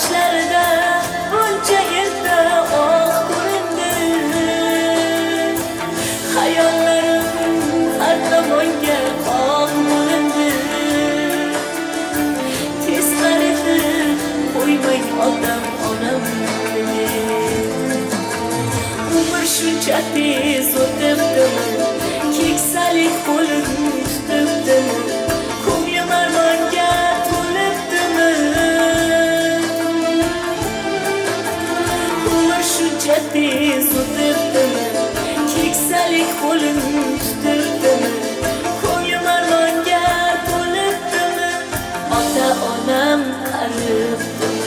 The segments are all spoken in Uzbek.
Yoshlarida buncha erta oq ko'rindi. Hayollarim har tomonga oq bo'lindi. Tez qaritib qo'ymang otam onam. Umr shuncha tez o'tibdimi, keksalik qo'lim tutibdimi, ko'nglim armonga to'libdimi. Umr shuncha tez o'tibdimi, keksalik qo'lim tutibdimi, ko'nglim armonga to'libdimi, ota onam qaribdimi.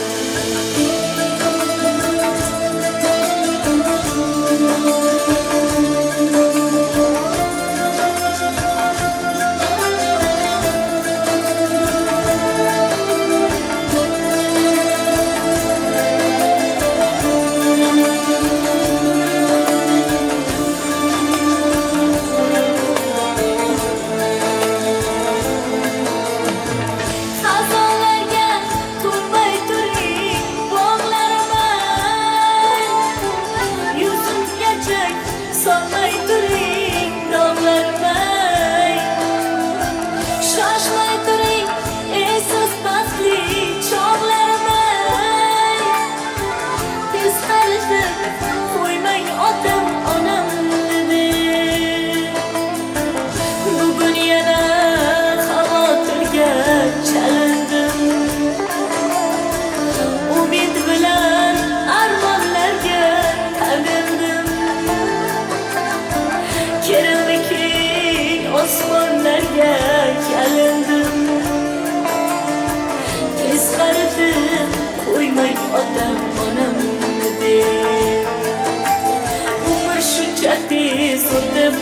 Osmonlarga yalindim. Tez qaritib qo'ymang otam onamni deb. Umr shuncha tez o'tib